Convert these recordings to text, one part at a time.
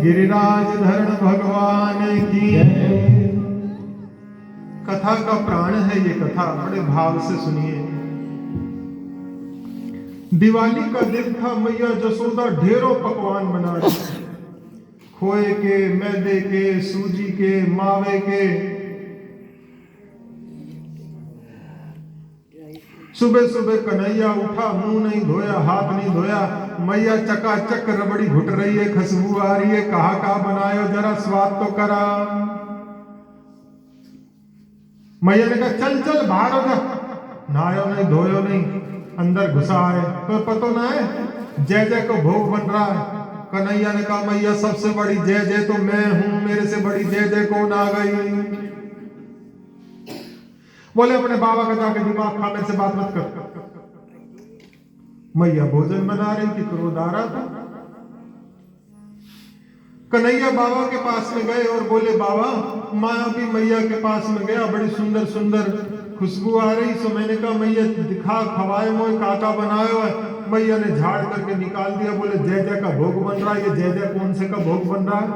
गिरिराज धरण भगवान की। कथा का प्राण है ये कथा, बड़े भाव से सुनिए। दिवाली का दिन था, मैया जसोदा ढेरों पकवान बना रही, खोए के, मैदे के, सूजी के, मावे के। सुबह सुबह कन्हैया उठा, मुंह नहीं धोया, हाथ नहीं धोया, मैया चकाचक रबड़ी घुट रही है, खुशबू आ रही है, कहा बनायो, जरा स्वाद तो करा। मैया ने कहा चल चल बाहर हो जा, नहायो नहीं धोयो नहीं, अंदर घुसा है तो पता ना है जय जय को भोग बन रहा है। कन्हैया ने कहा मैया सबसे बड़ी जय जय तो मैं हूं, मेरे से बड़ी जय जय कौन आ गई। बोले अपने बाबा का जाके दिमाग खा, मेरे से बात मत कर। मैया भोजन बना रही थी, क्रोध आ रहा था। कन्हैया बाबा के पास में गए और बोले बाबा मैं अभी मैया के पास में गया, बड़ी सुंदर सुंदर खुशबू आ रही, सो मैंने कहा मैया दिखा खवाए मोय काका बनायो है। मैया ने झाड़ करके निकाल दिया, बोले जय जय का भोग बन रहा है। ये जय जय कौन से का भोग बन रहा है।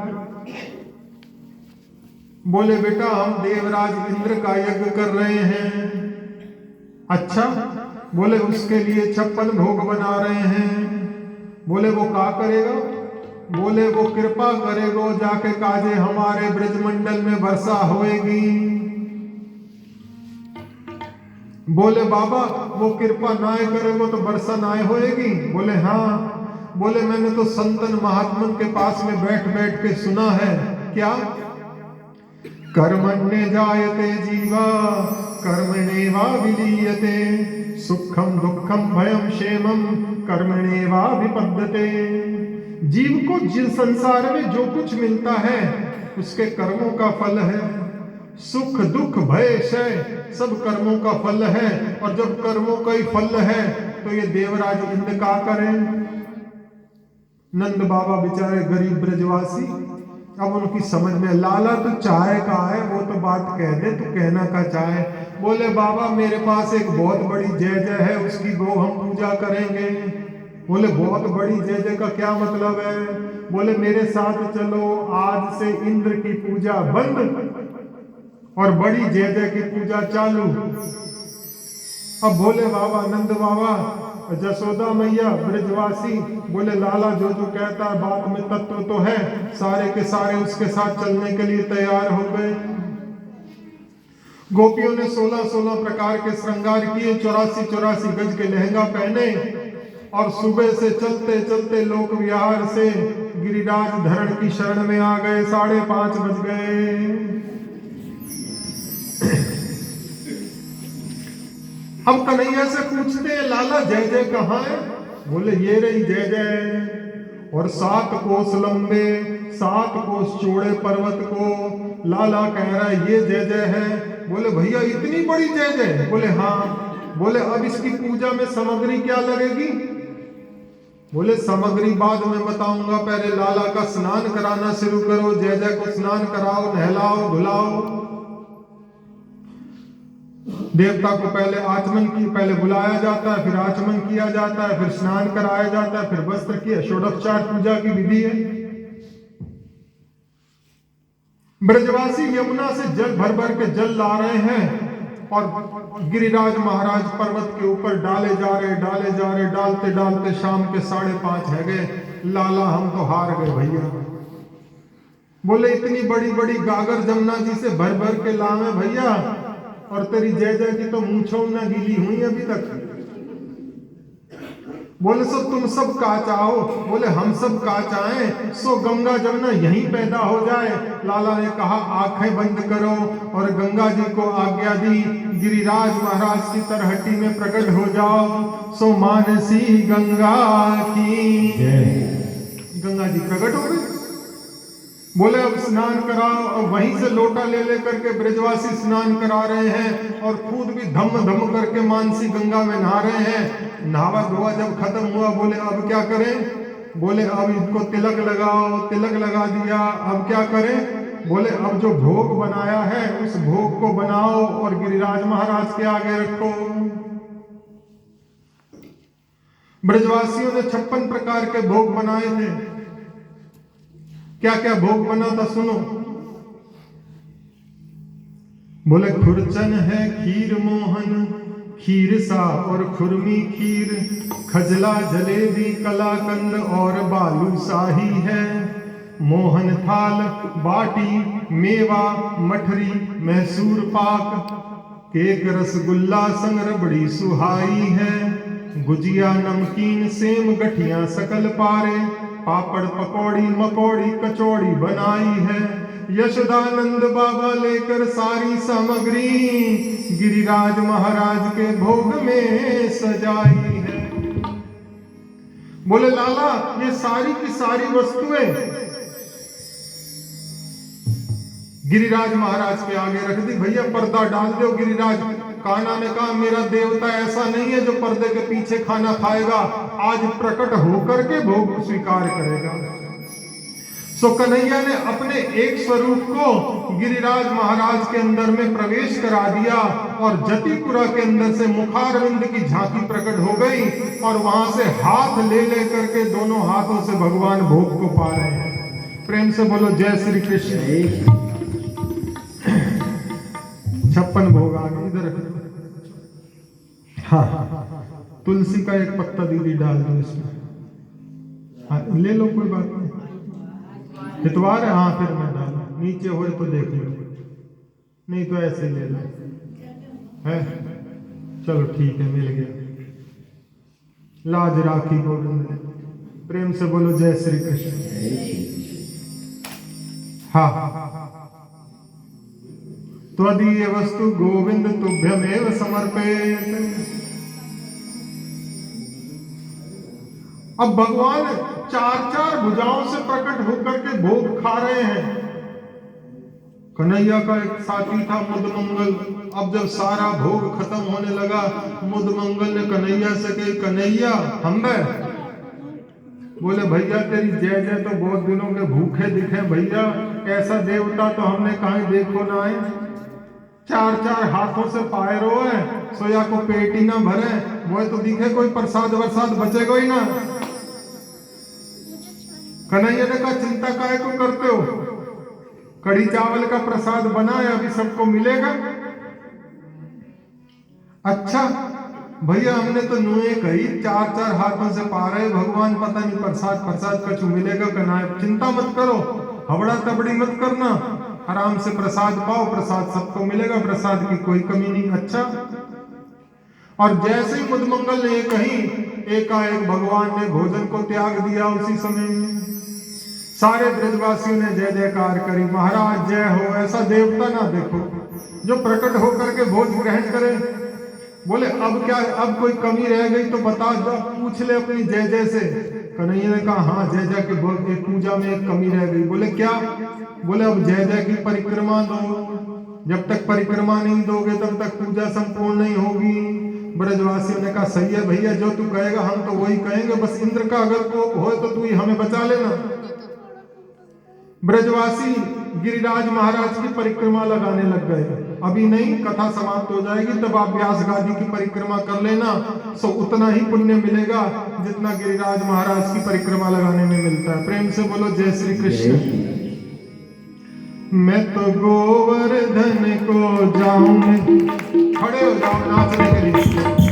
बोले बेटा हम देवराज इंद्र का यज्ञ कर रहे हैं। अच्छा, बोले उसके लिए 56 भोग बना रहे हैं। बोले वो क्या करेगा। बोले वो कृपा करेगो, जाके काजे हमारे ब्रजमंडल में वर्षा होएगी। बोले बाबा वो कृपा नाय करेगो तो वर्षा नाय होएगी। बोले हाँ। बोले मैंने तो संतन महात्मन के पास में बैठ बैठ के सुना है, क्या कर्मण्ये जायते जीवा कर्मणेवा विलीयते, सुखम दुखम भयम क्षेमम कर्मणेवा विपद्यते। जीव को जिस संसार में जो कुछ मिलता है उसके कर्मों का फल है। सुख दुख भय क्षय सब कर्मों का फल है, और जब कर्मों का ही फल है तो ये देवराज इंद्र का करें। नंद बाबा बेचारे गरीब ब्रजवासी, अब उनकी समझ में लाला तू चाहे का है, वो तो बात कह दे, तू कहना का चाहे। बोले बाबा मेरे पास एक बहुत बड़ी जय जय है, उसकी गो हम पूजा करेंगे। बोले बहुत बड़ी जय जय का क्या मतलब है। बोले मेरे साथ चलो, आज से इंद्र की पूजा बंद और बड़ी जय जय की पूजा चालू। अब भोले बाबा नंद बाबा जसोदा मैया ब्रजवासी बोले लाला जो जो कहता है बात में तत्व तो है, सारे के सारे उसके साथ चलने के लिए तैयार हो गए। गोपियों ने 16-16 प्रकार के श्रृंगार किए, 84-84 गज के लहंगा पहने, और सुबह से चलते चलते लोक विहार से गिरिराज धरण की शरण में आ गए। 5:30 बज गए। अब कन्हैया से पूछते हैं लाला जय जय कहाँ है। बोले ये रही जय जय, और 7 कोस लंबे 7 कोस चौड़े पर्वत को लाला कह रहा है ये जय जय है। बोले भैया इतनी बड़ी जय जय। बोले हाँ। बोले अब इसकी पूजा में सामग्री क्या लगेगी। बोले सामग्री बाद में बताऊंगा, पहले लाला का स्नान कराना शुरू करो। जय जय को स्नान कराओ, नहलाओ धुलाओ। देवता को पहले आचमन की पहले बुलाया जाता है, फिर आचमन किया जाता है, फिर स्नान कराया जाता है, फिर वस्त्र की षोडशोपचार पूजा की विधि है। ब्रजवासी यमुना से जल भर भर के जल ला रहे हैं, और गिरिराज महाराज पर्वत के ऊपर डाले जा रहे, डालते डालते शाम के 5:30 है गए। लाला हम तो हार गए भैया। बोले इतनी बड़ी बड़ी गागर जमुना जी से भर भर के लावे भैया, और तेरी जय जय की तो मूंछों ना गीली हुई अभी तक। बोले सो तुम सब का चाहो। बोले हम सब का चाहें, सो गंगा जमुना यहीं पैदा हो जाए। लाला ने कहा आंखें बंद करो, और गंगा जी को आज्ञा दी गिरिराज महाराज की तरहट्टी में प्रकट हो जाओ। सो मानसी गंगा की गंगा जी प्रकट हो गई। बोले अब स्नान कराओ, और वहीं से लोटा ले लेकर के ब्रजवासी स्नान करा रहे हैं, और खुद भी धम धम करके मानसी गंगा में नहा रहे हैं। नहावा धोवा जब खत्म हुआ, बोले अब क्या करें। बोले अब इनको तिलक लगाओ, तिलक लगा दिया, अब क्या करें? बोले अब जो भोग बनाया है उस भोग को बनाओ और गिरिराज महाराज के आगे रखो। ब्रजवासियों ने 56 प्रकार के भोग बनाए थे। क्या क्या भोग बना था सुनो। बोले खुरचन है खीर मोहन, खीर सा और खुरमी खीर, खजला जलेबी कलाकंद और बालू शाही है। मोहन थाल बाटी मेवा मठरी मैसूर पाक, केक रसगुल्ला संग रबड़ी सुहाई है। गुजिया नमकीन सेम गठिया सकल पारे, पापड़ पकौड़ी मकौड़ी कचौड़ी बनाई है। यशोदानंद बाबा लेकर सारी सामग्री गिरिराज महाराज के भोग में सजाई है। बोले लाला ये सारी की सारी वस्तुएं गिरिराज महाराज के आगे रख दी। भैया पर्दा डाल दो। गिरिराज कान्हा ने कहा मेरा देवता ऐसा नहीं है जो पर्दे के पीछे खाना खाएगा, आज प्रकट होकर के भोग स्वीकार करेगा। सो कन्हैया ने अपने एक स्वरूप को गिरिराज महाराज के अंदर में प्रवेश करा दिया और जतिपुरा के अंदर से मुखारविंद की झांकी प्रकट हो गई और वहां से हाथ ले लेकर के दोनों हाथों से भगवान भोग को पा रहे हैं। प्रेम से बोलो जय श्री कृष्ण। 56 भोग आ गए। इधर हाँ तुलसी का एक पत्ता दीदी डाल दो इसमें। हाँ ले लो कोई बात नहीं। इतवार है हाँ फिर मैं डालू, नीचे हो तो देख लो, नहीं तो ऐसे ले लो है। चलो ठीक है मिल गया। लाज राखी गोविंद ने। प्रेम से बोलो जय श्री कृष्ण। हाँ त्वदीय वस्तु गोविंद तुभ्यमेव समर्पयेत्। अब भगवान 4 भुजाओं से प्रकट होकर के भोग खा रहे हैं। कन्हैया का एक साथी था मुदमंगल। अब जब सारा भोग खत्म होने लगा, मुदमंगल ने कन्हैया से कही कन्हैया हम बोले भैया तेरी जय जय तो बहुत दिनों के भूखे दिखे भैया, ऐसा देवता तो हमने कहीं देखो ना है। 4 हाथों से पाए रो है, सोया को पेट ही ना भरे, वो तो दिखे कोई प्रसाद वरसाद बचेगा ही ना। कन्हैया ने कहा चिंता काहे को करते हो, कढ़ी चावल का प्रसाद बना है अभी सबको मिलेगा। अच्छा भैया हमने तो नुए कही 4 हाथों से पा रहे भगवान, पता नहीं प्रसाद कछु मिलेगा कन्हैया। चिंता मत करो, हबड़ा तबड़ी मत करना, आराम से प्रसाद पाओ, प्रसाद सबको मिलेगा, प्रसाद की कोई कमी नहीं। अच्छा और जैसे ही मुदमंगल ने कही एकाएक भगवान ने भोजन को त्याग दिया। उसी समय सारे ब्रजवासियों ने जय जयकार करी, महाराज जय हो। ऐसा देवता ना देखो जो प्रकट होकर के भोज ग्रहण करे। बोले अब क्या, अब कोई कमी रह गई तो बता दो, पूछ ले अपनी जय जय से। कन्हैया ने कहा हाँ जय जय के पूजा में एक कमी रह गई। बोले क्या? बोले अब जय जय की परिक्रमा दो, जब तक परिक्रमा नहीं दोगे तब तक पूजा संपूर्ण नहीं होगी। ब्रजवासियों ने कहा सही है भैया, जो तू कहेगा हम तो वही कहेंगे, बस इंद्र का अगर कोप हो तो तू ही हमें बचा लेना। ब्रजवासी गिरिराज महाराज की परिक्रमा लगाने लग गए। अभी नहीं, कथा समाप्त हो जाएगी तब आप व्यास गादी की परिक्रमा कर लेना, सो उतना ही पुण्य मिलेगा जितना गिरिराज महाराज की परिक्रमा लगाने में मिलता है। प्रेम से बोलो जय श्री कृष्ण। मैं तो गोवर्धन को जाऊं, खड़े हो जाओ नाचने के लिए।